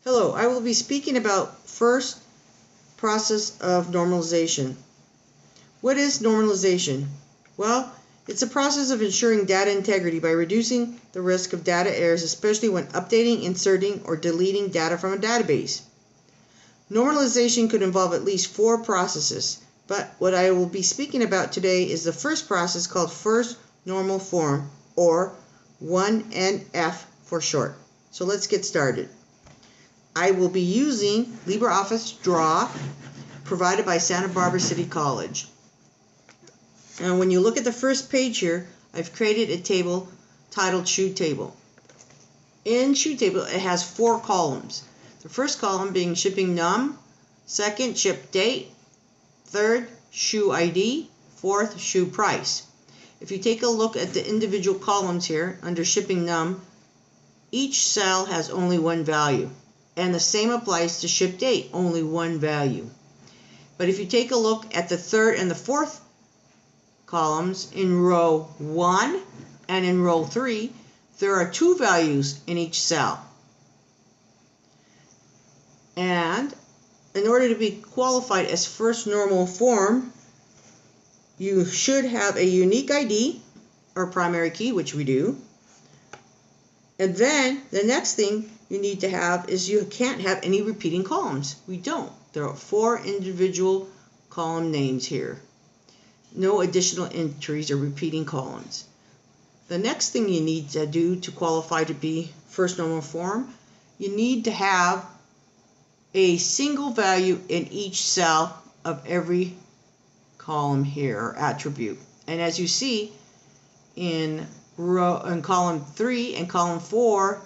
Hello, I will be speaking about first process of normalization. What is normalization? Well, it's a process of ensuring data integrity by reducing the risk of data errors, especially when updating, inserting, or deleting data from a database. Normalization could involve at least 4 processes, but what I will be speaking about today is the first process called first normal form, or 1NF for short. So let's get started. I will be using LibreOffice Draw provided by Santa Barbara City College. And when you look at the first page here, I've created a table titled Shoe Table. In Shoe Table, it has 4 columns. The first column being shipping num, second ship date, third shoe ID, fourth shoe price. If you take a look at the individual columns here under shipping num, each cell has only one value. And the same applies to ship date, only one value. But if you take a look at the third and the fourth columns in row 1 and in row 3, there are 2 values in each cell. And in order to be qualified as first normal form, you should have a unique ID or primary key, which we do. And then the next thing you need to have is you can't have any repeating columns. We don't. There are 4 individual column names here. No additional entries or repeating columns. The next thing you need to do to qualify to be first normal form, you need to have a single value in each cell of every column here or attribute. And as you see in column 3 and column 4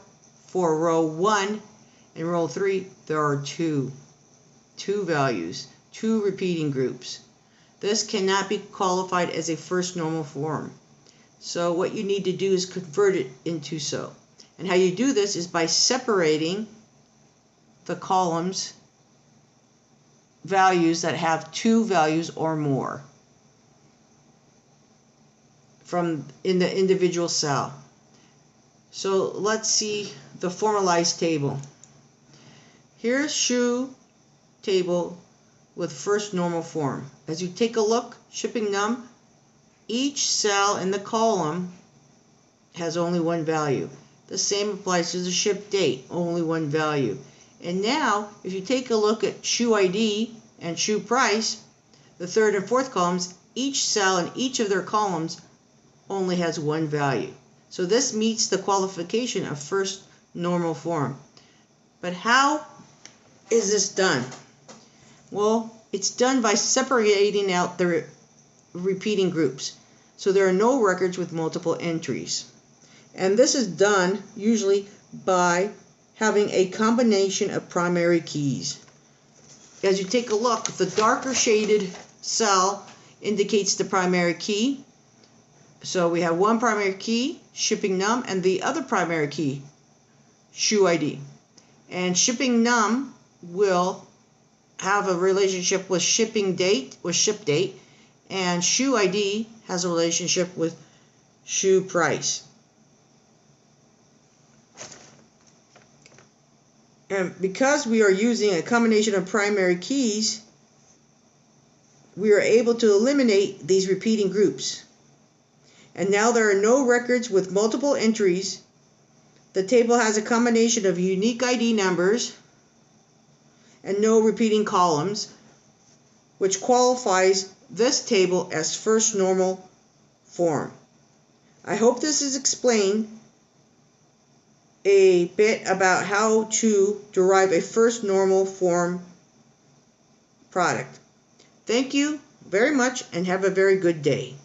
for row 1 and row 3, there are two values, 2 repeating groups. This cannot be qualified as a first normal form. So what you need to do is convert it into so. And how you do this is by separating the columns values that have 2 values or more from in the individual cell. So let's see the formalized table. Here's shoe table with first normal form. As you take a look, shipping num, each cell in the column has only one value. The same applies to the ship date, only one value. And now, if you take a look at shoe ID and shoe price, the third and fourth columns, each cell in each of their columns only has one value. So this meets the qualification of first normal form. But how is this done? Well, it's done by separating out the repeating groups. So there are no records with multiple entries. And this is done usually by having a combination of primary keys. As you take a look, the darker shaded cell indicates the primary key. So we have one primary key, shipping num, and the other primary key, shoe ID. And shipping num will have a relationship with shipping date, with ship date, and shoe ID has a relationship with shoe price. And because we are using a combination of primary keys, we are able to eliminate these repeating groups. And now there are no records with multiple entries. The table has a combination of unique ID numbers and no repeating columns, which qualifies this table as first normal form. I hope this has explained a bit about how to derive a first normal form product. Thank you very much and have a very good day.